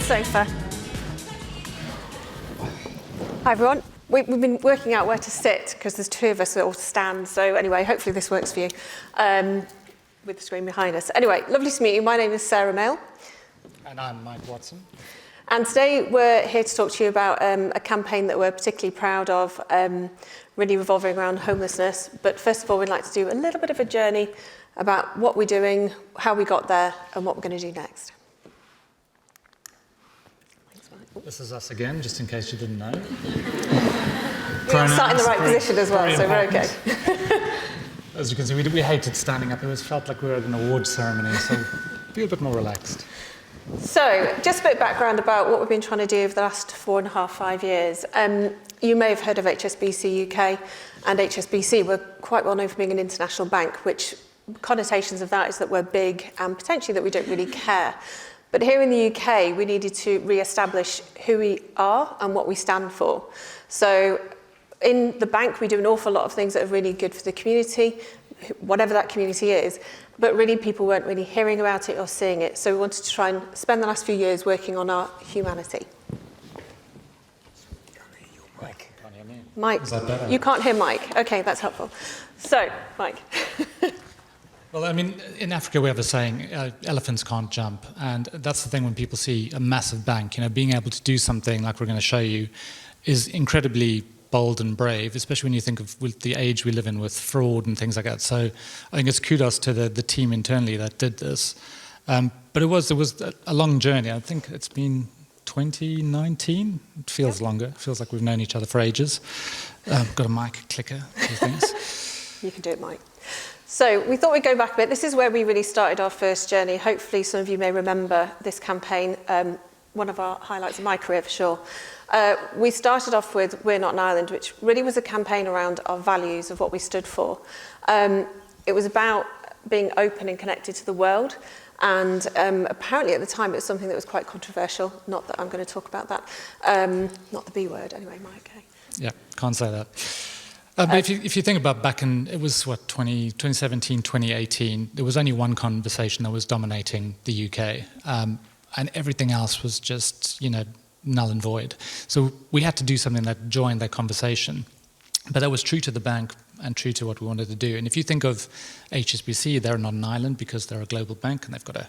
sofa. Hi everyone. We've been working out where to sit because there's two of us that all stand. So anyway, hopefully this works for you with the screen behind us. Anyway, lovely to meet you. My name is Sarah Mayall. And I'm Mike Watson. And today we're here to talk to you about a campaign that we're particularly proud of, really revolving around homelessness. But first of all, we'd like to do a little bit of a journey about what we're doing, how we got there, and what we're going to do next. This is us again, just in case you didn't know. We're sat in the right position as well, so we're okay. As you can see, we hated standing up. It felt like we were at an awards ceremony, so feel a bit more relaxed. So, just a bit of background about what we've been trying to do over the last 4.5–5 years. You may have heard of HSBC UK, and HSBC, we're quite well known for being an international bank, which connotations of that is that we're big and potentially that we don't really care. But here in the UK, we needed to re-establish who we are and what we stand for. So in the bank, we do an awful lot of things that are really good for the community, whatever that community is, but really people weren't really hearing about it or seeing it. So we wanted to try and spend the last few years working on our humanity. Mike. Can't hear me. Mike, is that better? You can't hear Mike. Okay, that's helpful. So, Mike. Well, I mean, in Africa we have a saying, elephants can't jump, and that's the thing when people see a massive bank, being able to do something like we're going to show you is incredibly bold and brave, especially when you think of with the age we live in with fraud and things like that. So I think it's kudos to the team internally that did this. But it was a long journey. I think it's been 2019. It feels longer. It feels like we've known each other for ages. Got a mic, a clicker, a few things. You can do it, Mike. So we thought we'd go back a bit. This is where we really started our first journey. Hopefully some of you may remember this campaign, one of our highlights of my career for sure. We started off with We're Not an Island, which really was a campaign around our values of what we stood for. It was about being open and connected to the world. And apparently at the time it was something that was quite controversial. Not that I'm going to talk about that. Not the B word anyway, Mike. Okay. Yeah, can't say that. But if you think about back in, it was 2017, 2018, there was only one conversation that was dominating the UK, and everything else was just, null and void. So we had to do something that joined that conversation, but that was true to the bank and true to what we wanted to do. And if you think of HSBC, they're not an island because they're a global bank and they've got a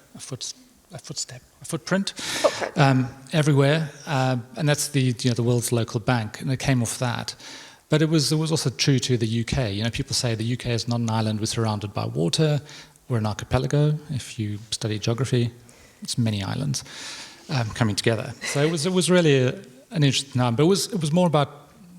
footprint everywhere, and that's the world's local bank, and it came off that. But it was also true to the UK. People say the UK is not an island, we're surrounded by water, we're an archipelago. If you study geography, it's many islands coming together. So it was really an interesting time, but it was more about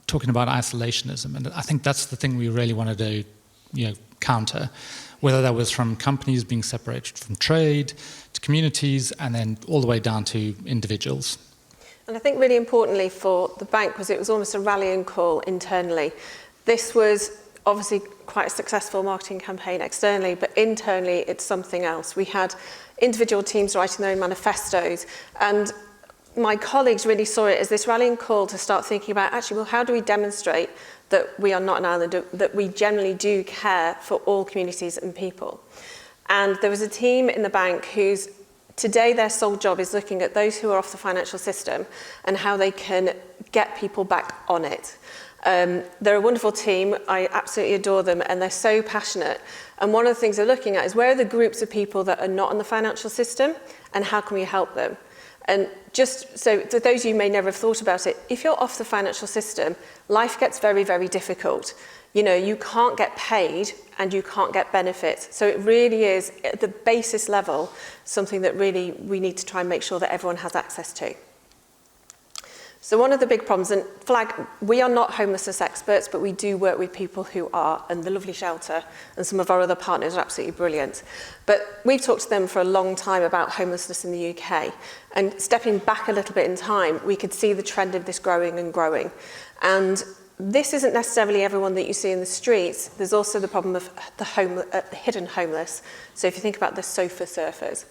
talking about isolationism, and I think that's the thing we really wanted to counter, whether that was from companies being separated from trade, to communities, and then all the way down to individuals. And I think really importantly for the bank was it was almost a rallying call internally. This was obviously quite a successful marketing campaign externally, but internally it's something else. We had individual teams writing their own manifestos, and my colleagues really saw it as this rallying call to start thinking about, actually, well, how do we demonstrate that we are not an island, that we generally do care for all communities and people? And there was a team in the bank whose today their sole job is looking at those who are off the financial system and how they can get people back on it. They're a wonderful team. I absolutely adore them, and they're so passionate. And one of the things they're looking at is where are the groups of people that are not in the financial system and how can we help them? And just so for those of you who may never have thought about it, if you're off the financial system, life gets very, very difficult. You can't get paid and you can't get benefits. So it really is, at the basis level, something that really we need to try and make sure that everyone has access to. So one of the big problems, and we are not homelessness experts, but we do work with people who are, and the lovely shelter and some of our other partners are absolutely brilliant. But we've talked to them for a long time about homelessness in the UK. And stepping back a little bit in time, we could see the trend of this growing and growing. And this isn't necessarily everyone that you see in the streets. There's also the problem of the hidden homeless. So if you think about the sofa surfers,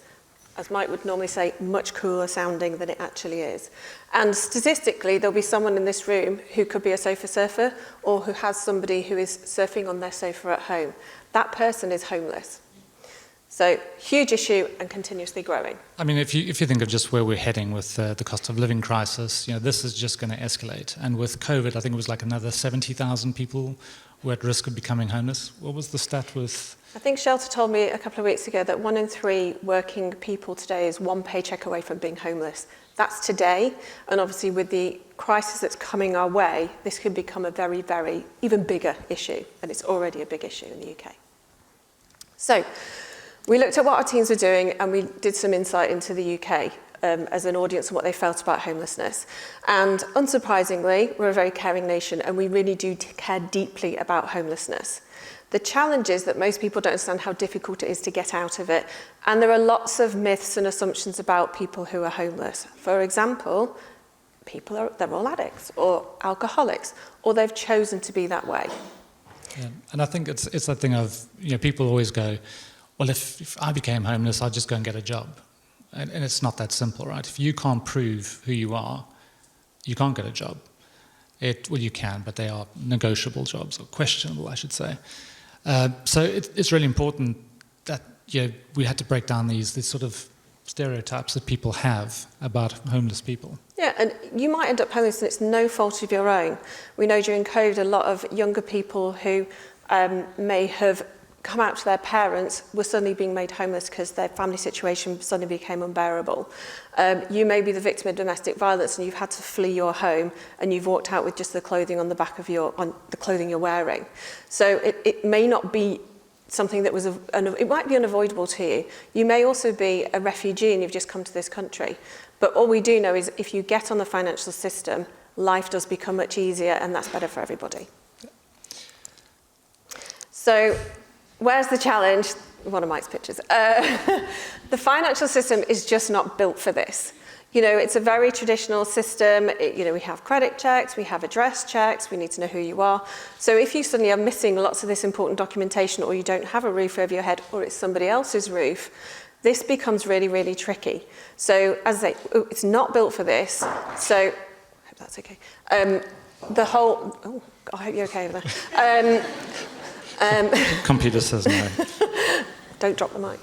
as Mike would normally say, much cooler sounding than it actually is. And statistically, there'll be someone in this room who could be a sofa surfer or who has somebody who is surfing on their sofa at home. That person is homeless. So huge issue and continuously growing. I mean, if you think of just where we're heading with the cost of living crisis, this is just going to escalate. And with COVID, I think it was like another 70,000 people were at risk of becoming homeless. What was the stat with? I think Shelter told me a couple of weeks ago that 1 in 3 working people today is one paycheck away from being homeless. That's today, and obviously with the crisis that's coming our way, this could become a very, very, even bigger issue, and it's already a big issue in the UK. So, we looked at what our teams were doing, and we did some insight into the UK as an audience and what they felt about homelessness. And unsurprisingly, we're a very caring nation, and we really do care deeply about homelessness. The challenge is that most people don't understand how difficult it is to get out of it. And there are lots of myths and assumptions about people who are homeless. For example, they're all addicts or alcoholics, or they've chosen to be that way. Yeah. And I think it's that thing of, people always go, well, if I became homeless, I'd just go and get a job. And it's not that simple, right? If you can't prove who you are, you can't get a job. Well, you can, but they are negotiable jobs, or questionable, I should say. So it's really important that we had to break down these sort of stereotypes that people have about homeless people. Yeah, and you might end up homeless and it's no fault of your own. We know during COVID a lot of younger people who may have come out to their parents were suddenly being made homeless because their family situation suddenly became unbearable. You may be the victim of domestic violence and you've had to flee your home and you've walked out with just the clothing on the back of the clothing you're wearing. So it may not be something that was, it might be unavoidable to you. You may also be a refugee and you've just come to this country. But all we do know is if you get on the financial system, life does become much easier and that's better for everybody. So, where's the challenge? One of Mike's pictures. The financial system is just not built for this. It's a very traditional system. We have credit checks, we have address checks, we need to know who you are. So if you suddenly are missing lots of this important documentation, or you don't have a roof over your head, or it's somebody else's roof, this becomes really, really tricky. So as I say, it's not built for this. So, I hope that's okay. I hope you're okay over there. Computer says no. Don't drop the mic.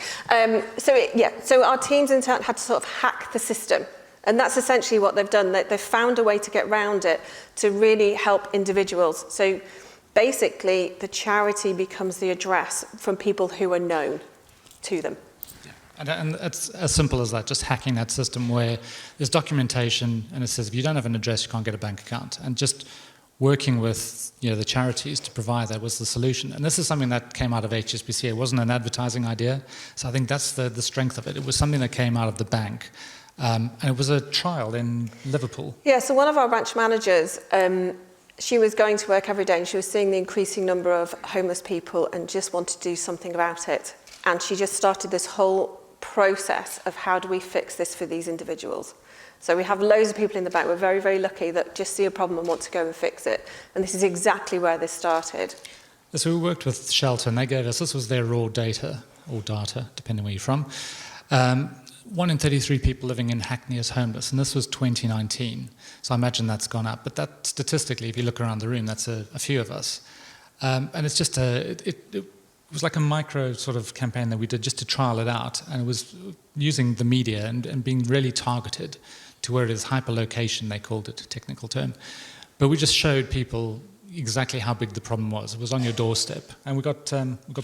So our teams in turn had to sort of hack the system. And that's essentially what they've done. They've found a way to get around it to really help individuals. So basically, the charity becomes the address from people who are known to them. Yeah. And it's as simple as that, just hacking that system where there's documentation and it says if you don't have an address, you can't get a bank account. And just working with the charities to provide that was the solution. And this is something that came out of HSBC. It wasn't an advertising idea. So I think that's the strength of it. It was something that came out of the bank. And it was a trial in Liverpool. Yeah, so one of our branch managers, she was going to work every day and she was seeing the increasing number of homeless people and just wanted to do something about it. And she just started this whole process of how do we fix this for these individuals. So we have loads of people in the bank. We're very, very lucky that just see a problem and want to go and fix it. And this is exactly where this started. So we worked with Shelter and they gave us, this was their raw data, or data, depending where you're from. 1 in 33 people living in Hackney is homeless, and this was 2019. So I imagine that's gone up. But that statistically, if you look around the room, that's a few of us. And it's just it was like a micro sort of campaign that we did just to trial it out. And it was using the media and being really targeted to where it is hyperlocation, they called it, a technical term. But we just showed people exactly how big the problem was. It was on your doorstep. And we got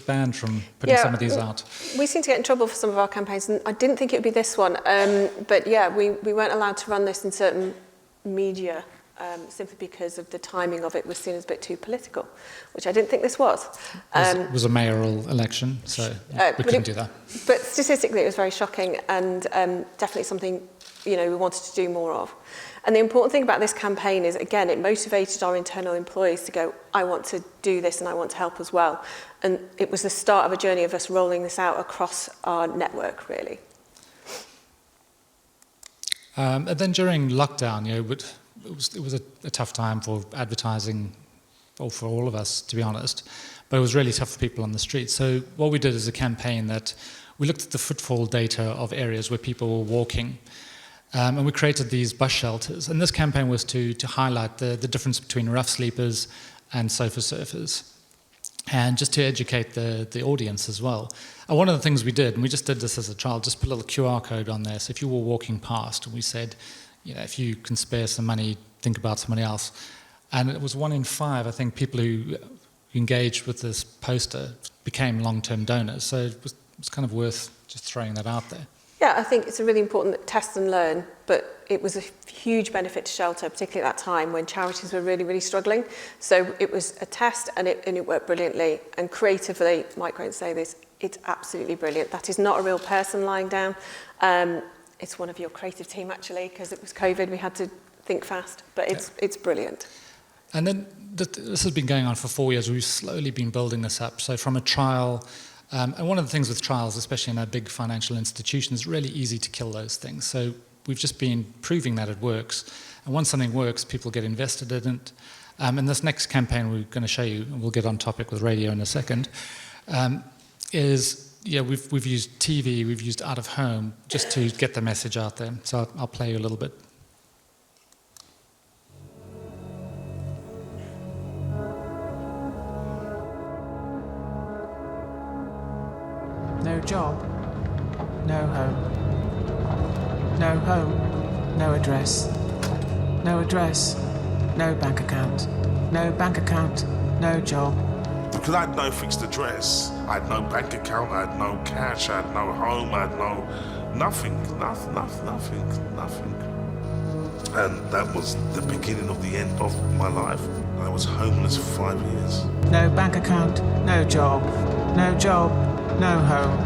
banned from putting some of these out. We seem to get in trouble for some of our campaigns, and I didn't think it would be this one. But yeah, we weren't allowed to run this in certain media simply because of the timing of it was seen as a bit too political, which I didn't think this was. It was a mayoral election, so we couldn't do that. But statistically, it was very shocking and definitely something we wanted to do more of. And the important thing about this campaign is, again, it motivated our internal employees to go, I want to do this and I want to help as well. And it was the start of a journey of us rolling this out across our network, really. And then during lockdown, it was a tough time for advertising, or for all of us, to be honest. But it was really tough for people on the street. So what we did is a campaign that we looked at the footfall data of areas where people were walking. And we created these bus shelters. And this campaign was to highlight the difference between rough sleepers and sofa surfers. and just to educate the audience as well. And one of the things we did, and we just did this as a trial, just put a little QR code on there. So if you were walking past, and we said, if you can spare some money, think about somebody else. And it was 1 in 5, I think, people who engaged with this poster became long-term donors. So it was kind of worth just throwing that out there. Yeah, I think it's really important that test and learn, but it was a huge benefit to Shelter, particularly at that time when charities were really, really struggling. So it was a test and it worked brilliantly. And creatively, Mike won't say this, it's absolutely brilliant. That is not a real person lying down. It's one of your creative team, actually, because it was COVID, we had to think fast, but it's brilliant. And then this has been going on for 4 years. We've slowly been building this up. So from a trial, and one of the things with trials, especially in our big financial institutions, it's really easy to kill those things. So we've just been proving that it works. And once something works, people get invested in it. And this next campaign we're going to show you, and we'll get on topic with radio in a second, we've used TV, we've used out of home just to get the message out there. So I'll play you a little bit. No job, no home. No home, no address. No address, no bank account. No bank account, no job. Because I had no fixed address, I had no bank account, I had no cash, I had no home, I had nothing. And that was the beginning of the end of my life. I was homeless for 5 years. No bank account, no job. No job, no home.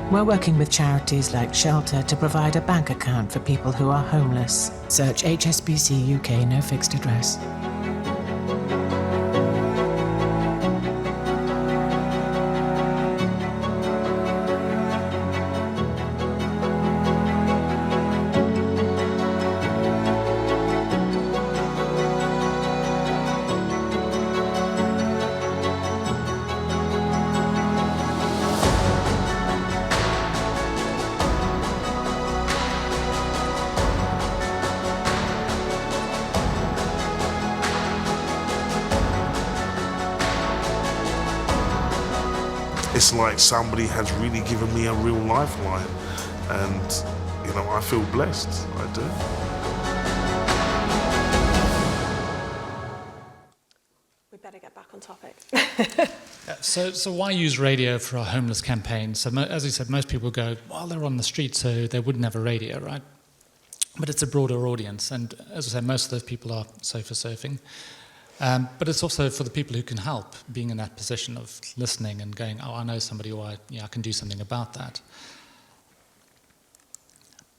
We're working with charities like Shelter to provide a bank account for people who are homeless. Search HSBC UK No Fixed Address. It's like somebody has really given me a real lifeline, and I feel blessed. I do. We better get back on topic. So why use radio for a homeless campaign? So as you said, most people go, well, they're on the street, so they wouldn't have a radio, right? But it's a broader audience, and as I said, most of those people are sofa surfing. But it's also for the people who can help, being in that position of listening and going, oh, I know somebody, or I can do something about that.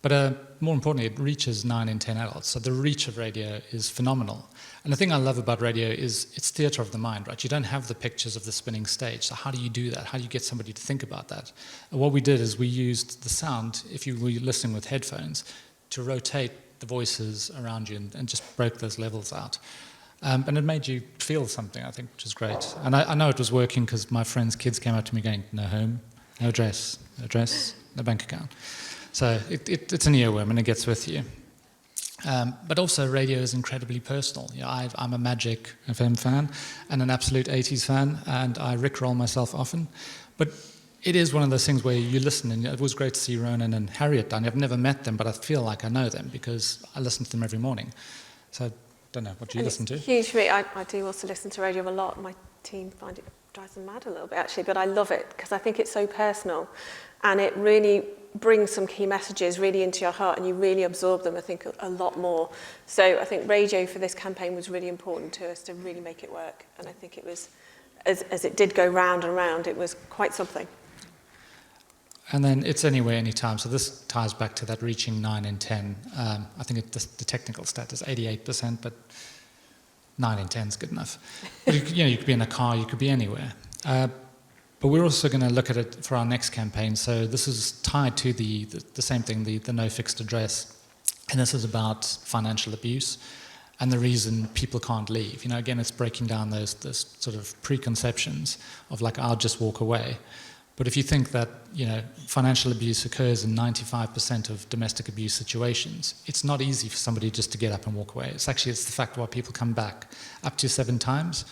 But more importantly, it reaches 9 in 10 adults. So the reach of radio is phenomenal. And the thing I love about radio is it's theatre of the mind, right? You don't have the pictures of the spinning stage. So how do you do that? How do you get somebody to think about that? And what we did is we used the sound, if you were listening with headphones, to rotate the voices around you and just broke those levels out. And it made you feel something, I think, which is great. And I know it was working because my friends' kids came up to me going, no home, no address, no bank account. So it's an earworm and it gets with you. But also radio is incredibly personal. I'm a Magic FM fan and an absolute 80s fan, and I rickroll myself often. But it is one of those things where you listen, and it was great to see Ronan and Harriet down. I've never met them, but I feel like I know them because I listen to them every morning. So don't know, what do you listen to? It's huge for me. I do also listen to radio a lot. My team find it drives them mad a little bit, actually, but I love it because I think it's so personal and it really brings some key messages really into your heart and you really absorb them, I think, a lot more. So I think radio for this campaign was really important to us to really make it work. And I think it was, as it did go round and round, it was quite something. And then it's anywhere, anytime. So this ties back to that reaching 9 in 10. I think the technical stat is 88%, but 9 in 10 is good enough. But you could be in a car, you could be anywhere. But we're also going to look at it for our next campaign. So this is tied to the same thing, the no fixed address. And this is about financial abuse and the reason people can't leave. You know, again, it's breaking down those sort of preconceptions of like, I'll just walk away. But if you think that, you know, financial abuse occurs in 95% of domestic abuse situations, it's not easy for somebody just to get up and walk away. It's the fact why people come back up to 7 times.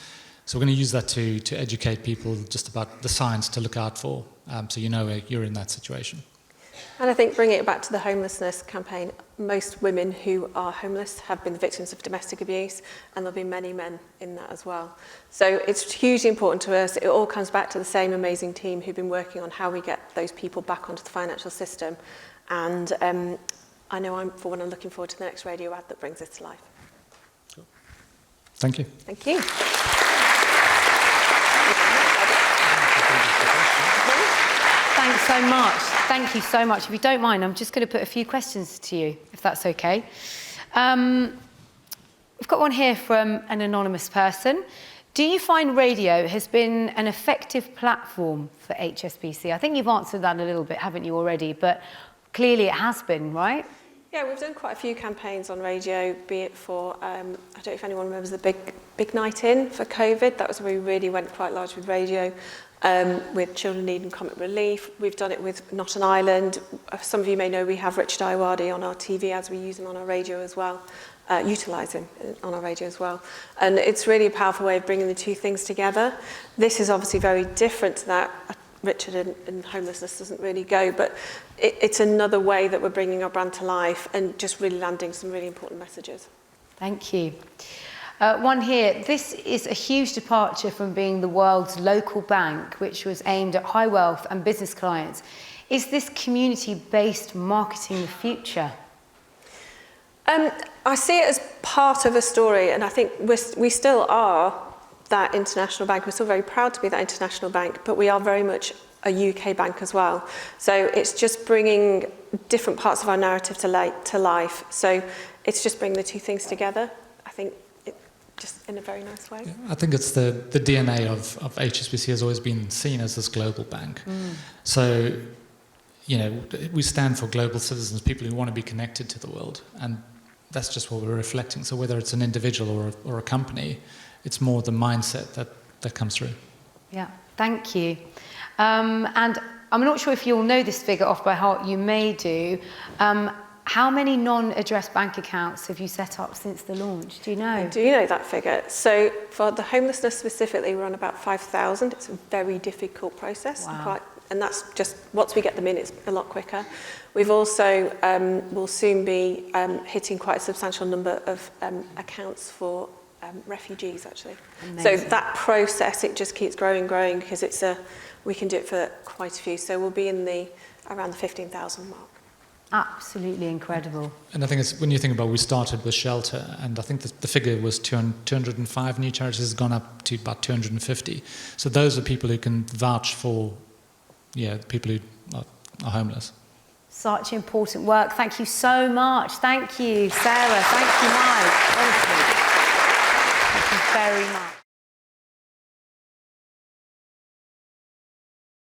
So we're going to use that to educate people just about the signs to look out for, so you know you're in that situation. And I think bringing it back to the homelessness campaign, most women who are homeless have been victims of domestic abuse, and there'll be many men in that as well. So it's hugely important to us. It all comes back to the same amazing team who've been working on how we get those people back onto the financial system. And I know I'm looking forward to the next radio ad that brings this to life. Cool. Thank you. Thank you. Thanks so much. Thank you so much. If you don't mind, I'm just going to put a few questions to you, if that's okay. We've got one here from an anonymous person. Do you find radio has been an effective platform for HSBC? I think you've answered that a little bit, haven't you, already? But clearly it has been, right? Yeah, we've done quite a few campaigns on radio, be it for, I don't know if anyone remembers the big night in for COVID. That was where we really went quite large with radio. With children needing comic relief. We've done it with Not an Island. Some of you may know we have Richard Iwadi on our TV ads. We use him on our radio as well, utilise him on our radio as well. And it's really a powerful way of bringing the two things together. This is obviously very different to that. Richard and homelessness doesn't really go, but it's another way that we're bringing our brand to life and just really landing some really important messages. Thank you. One here. This is a huge departure from being the world's local bank, which was aimed at high wealth and business clients. Is this community-based marketing the future? I see it as part of a story, and I think we still are that international bank. We're still very proud to be that international bank, but we are very much a UK bank as well. So it's just bringing different parts of our narrative to life. So it's just bringing the two things together, I think, just in a very nice way. Yeah, I think it's the DNA of HSBC has always been seen as this global bank. So, you know, we stand for global citizens, people who want to be connected to the world, and that's just what we're reflecting. So whether it's an individual or a company, it's more the mindset that comes through. Yeah, thank you. And I'm not sure if you'll know this figure off by heart, you may do. How many non-address bank accounts have you set up since the launch? Do you know? I do know that figure. So for the homelessness specifically, we're on about 5,000. It's a very difficult process. Wow. And that's just, once we get them in, it's a lot quicker. We've also, will soon be hitting quite a substantial number of accounts for refugees, actually. Amazing. So that process, it just keeps growing because we can do it for quite a few. So we'll be in around the 15,000 mark. Absolutely incredible. And I think it's, when you think about, we started with shelter, and I think the figure was 205 new charities, has gone up to about 250. So those are people who can vouch for, people who are homeless. Such important work. Thank you so much. Thank you, Sarah. Thank you, Mike. Honestly. Thank you very much.